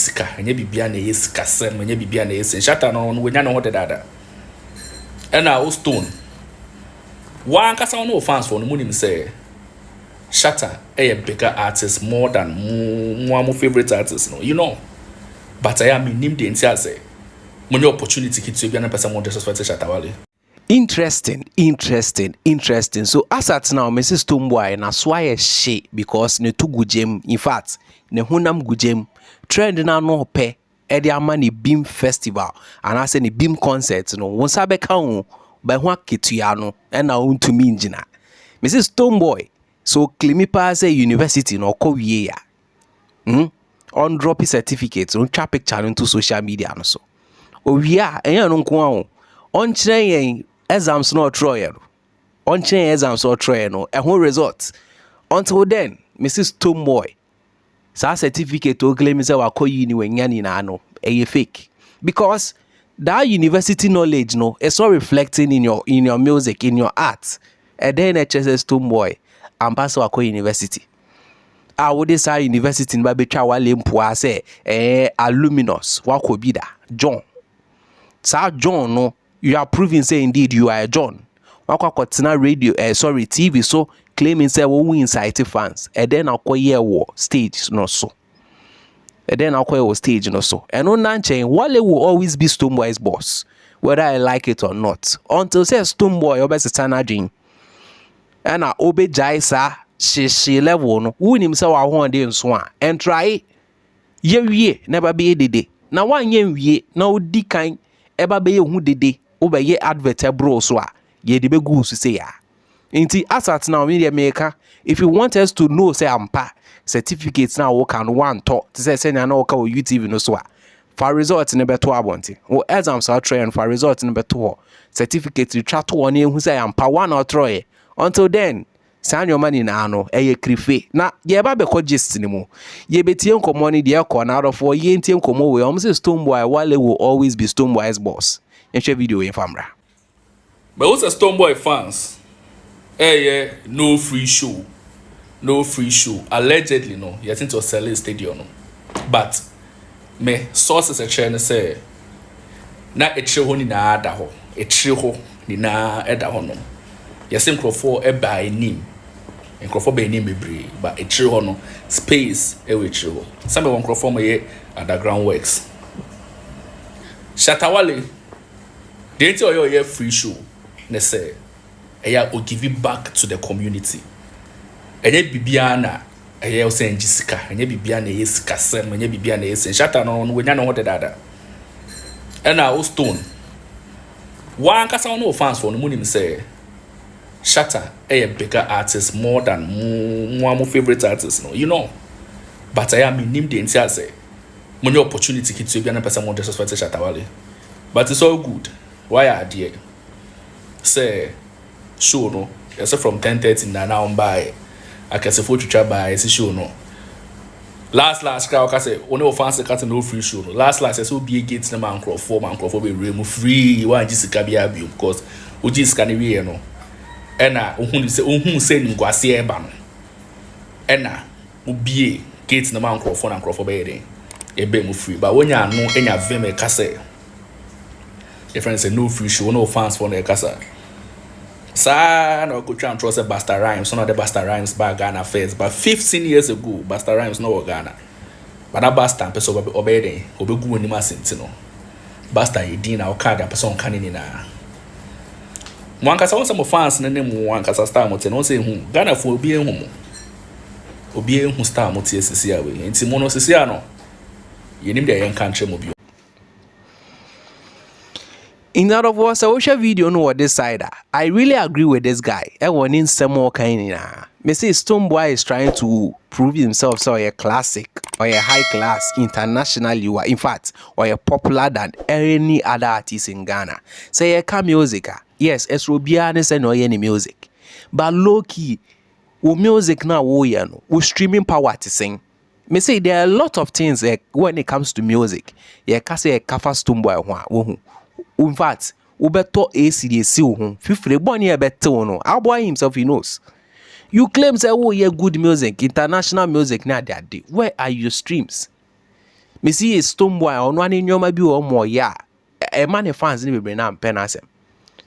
sika enye bibia na yesika sem enye bibia na yesen Shatta no we nya no ho dada na o Stone one kasa no fans for no munim say Shatta a bigger artist more than mo favorite artist no you know but I am nim the entire say money opportunity to be an person more disrespect Shatta Wale. Interesting. So as at now, Mrs. StoneBwoy na swaye she because ne tu gujem. In fact, ne hunam gujem trend na no pe edi ama ni beam festival and I say ni beam concert no won sabe ka ho ba ho aketua no e na untumi njina. Mrs. StoneBwoy so claim pass university no ko wie ya. On drop certificate on twa picture into social media no so. O wie a enye no nko a on kyerɛ yɛn exams no try no on kyerɛ exams no try no ɛho result until then Mrs. StoneBwoy sa certificate o claim say wa kɔ uni wanya ni na no fake because that university knowledge no is not reflecting in your music, in your art. And then HSS StoneBwoy and pass wa kɔ university I would say university in Babetwa wale mpoa say alumnus wa kɔ bi da John sa John no you are proving say indeed you are a John. Wakwa radio TV so claiming say we incite fans. And then I'll call ye stage no so. And then I'll call stage no so. And on Nanchain, Wale will always be StoneBwoy's boss, whether I like it or not. Until say StoneBwoy obey Satana dream. And I obey Jaisa she level no. Who himself a one day swan and try ye never be a day. Now one ye now di kind eba be who dede oba ye advert bro so a ye de be go so say ya nti asat now media maker if you want us to know say ampa certificates now we can one talk to say na na ka o YouTube no so a for result ne beto abonti wo exams are try and for result ne beto certificate twa to one hu say ampa one or try until then san your money na no ye krife na ye ba be ko gist ni mu ye betie nkomo ni de e na out of ye ntie nkomo we say StoneBwoy Wale will always be StoneBwoy's boss in share video in famra but what's a StoneBwoy fans no free show allegedly no you think to sell a stadium no but me sources a chain say na etche ho ni na ada ho etche ho ni na eda ho no yes nkrofo e by nim nkrofo by nim bebre but etche ho no space e we etche ho some one nkrofo mo ye underground works Shatta Wale they tell you your free show ne say eya o give it back to the community enye bibia na eya o say njisika enye bibia na yesika sem enye bibia na yesen Shatta no we nya no ho dada na o Stone one kasa no fans for no munim say Shatta a bigger artist more than mo favorite artist no you know but I am nim the entire say money opportunity to be an person more disrespect Shatta Wale but it's all good why are there say show no yes from 10:30 now by I can say for to by show no last crowd can say only fans cut no free show no last so be gates na man crowd be remove free one jisika be abuse because uji scan we no ena ohun say ngwase eba no ena ubie gate na man crowd be dey ebe mu free but when you no enya veme kase your friends say no free show no fans for no kasa sa no go try and trust Basta Rhymes one of the Basta Rhymes back Ghana first but 15 years ago Basta Rhymes no Ghana but that Basta person obey obegu oni masenti no Basta edin na okada person kan ni na mwankasa won some fans na name mwankasa star mote no say hu Ghana for obi ehu star mote esisi awe enti mo no sisi ano yenim de yen country mo bi. In that of us, I watch a video no what this side. I really agree with this guy. I want in some more kind of. Me say StoneBwoy is trying to prove himself so a classic or a high class internationally. In fact, or a popular than any other artist in Ghana. Say a can music. Yes, it's Robianes and no any music. But low key, music now we streaming power to sing. Me say there are a lot of things when it comes to music. Yeah, can say a kafa StoneBwoy in fact, Ubeto ACDC who fifre bonny a better no. Our boy himself he knows. You claim say oh yeah good music, international music now that day. Where are your streams? me see StoneBwoy on one in your maybe or more ya a man fans ni be na pen asem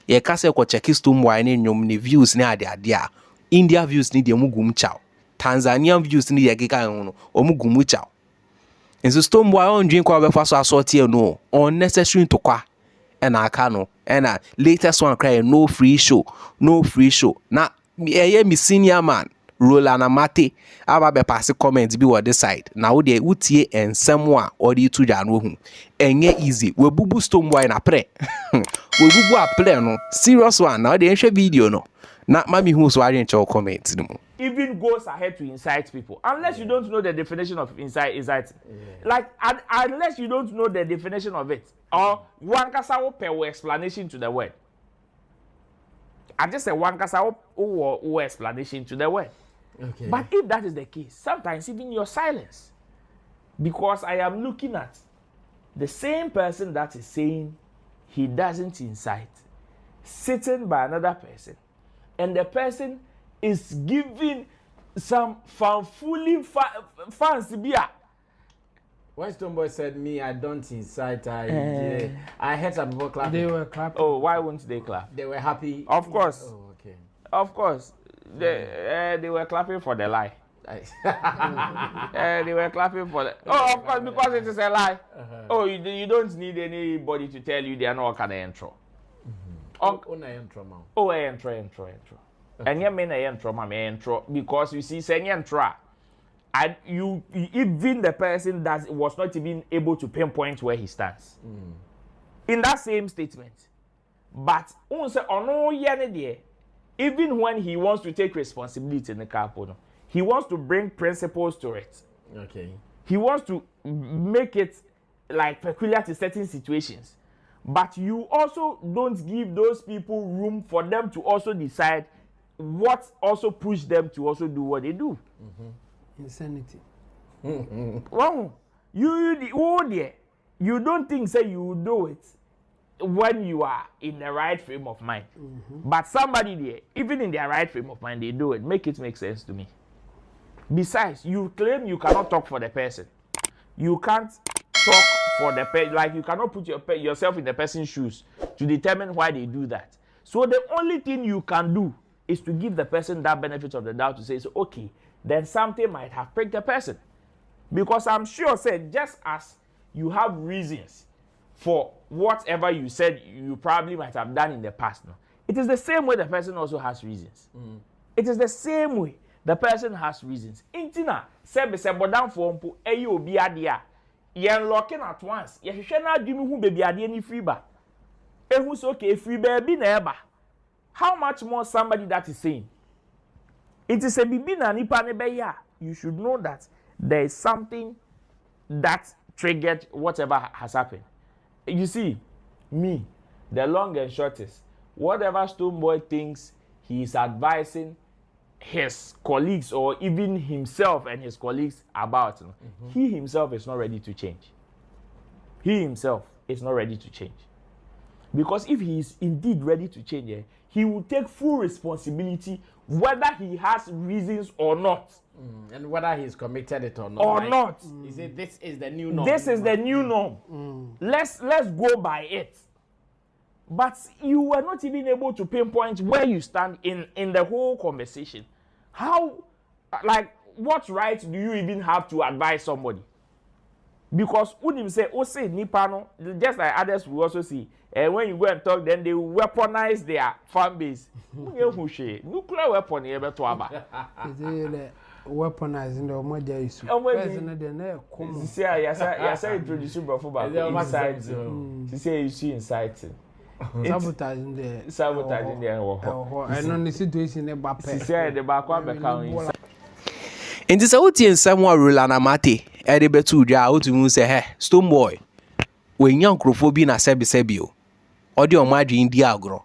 ye ka se ko check StoneBwoy ni nyom ni views ni ade ade India views ni de mugum chow Tanzanian views ni de keka no omugum chow enso StoneBwoy on drink kwa be fa so asort here no unnecessary to kwa and aka no and latest one cry no free show na me senior man Roland amate aba be pass comment bi wo this side na wo de utie ensem a odi tu dwa no hu enye easy we bubu StoneBwoy na pre we bubu a pre no serious one na wo de enhwe video no na mami hu so arrange your comment no even goes ahead to incite people unless you don't know the definition of incite like unless you don't know the definition of it or one kasa wo per explanation to the word I just say one kasa wo explanation to the word. Okay. But if that is the case, sometimes even your silence, because I am looking at the same person that is saying he doesn't incite, sitting by another person, and the person is giving some fanfully fancy beer. When StoneBwoy said me, I don't incite, I heard some people clapping. They were clapping. Oh, why won't they clap? They were happy. Of course. Oh, okay. Of course. They were clapping for the lie. They were clapping for the... Oh, of course, because it is a lie. Oh, you don't need anybody to tell you they are not kind of intro. Intro. And you mean intro, because you see, saying intro, and you even the person that was not even able to pinpoint where he stands. In that same statement. But even when he wants to take responsibility in the capital, he wants to bring principles to it. Okay. He wants to make it like peculiar to certain situations. But you also don't give those people room for them to also decide what also push them to also do what they do. Insanity. Well, you don't think say you do it when you are in the right frame of mind. But somebody there, even in their right frame of mind, they do it. Make it make sense to me. Besides, you claim you cannot talk for the person. You can't talk for the person. Like you cannot put yourself in the person's shoes to determine why they do that. So the only thing you can do is to give the person that benefit of the doubt to say, so, okay, then something might have pricked the person. Because I'm sure, said, just as you have reasons for whatever you said you probably might have done in the past, no? It is the same way the person also has reasons. It is the same way the person has reasons. Intina, sebe down for umpo, eyo obi adia. Yen looking at once. Ye na dimi hu baby adia ni free ba. Ehu so okay, free baby na eba. How much more somebody that is saying? It is a bibi na nipa ne be ya. You should know that there is something that triggered whatever has happened. You see, me, the long and short is, whatever StoneBwoy thinks he is advising his colleagues or even himself and his colleagues about, he himself is not ready to change. He himself is not ready to change. Because if he is indeed ready to change, he will take full responsibility whether he has reasons or not. And whether he's committed it or not. He said this is the new norm. This is the new norm. Let's go by it. But you were not even able to pinpoint where you stand in the whole conversation. How, like, what right do you even have to advise somebody? Because Udim say, oh, say, Nipano, just like others will also see, and when you go and talk, then they weaponize their fan base. Nuclear weapon, you ever to Abba. Weaponizing the media issue. Yes, I introduce you before, inside. She say you see inciting. Sabotaging the I know the situation about she said the back one become in this out in someone Roland amate e be tu dwa out mu say hey StoneBwoy when young crofobia na sebio odi o madwe indi agro.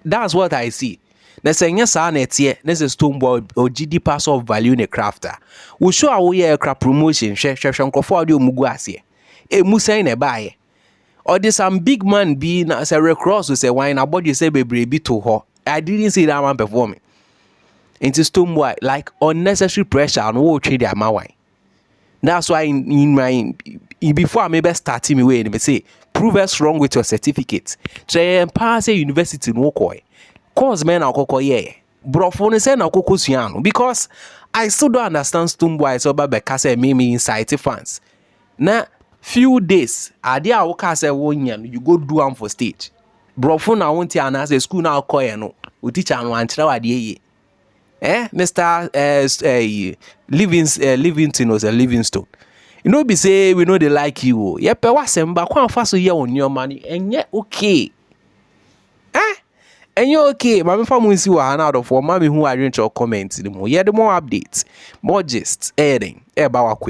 That's what I see. Na senya sa na etie na say StoneBwoy o GD pass of value ne crafter we show awo ye craft promotion hwe nkofo odi omugu ase e mu say na baaye or this some big man be na say recross to say why na body say bebre bi to ho. I didn't see that man performing. Into StoneBwoy like unnecessary pressure on what trade their wine. That's why in my before I maybe starting me way, and say prove us wrong with your certificate. Try pass a university no koi. Cause men are koko yeah. Brofone say na koko suano because I still don't understand StoneBwoy so baba say me incite fans. Na few days ade a wo ka say won yan you go do am for stage. Brofone na won ti anase school na koi no. O teacher no ankyere wade ye. Mr. Livingstone was a Livingstone. You know, be say we know they like you. Yeah, but what's but quite fast you on your money, and yet okay. And you're okay. My family see what out of for mommy who I reach your comments. The more updates, more gist, adding, about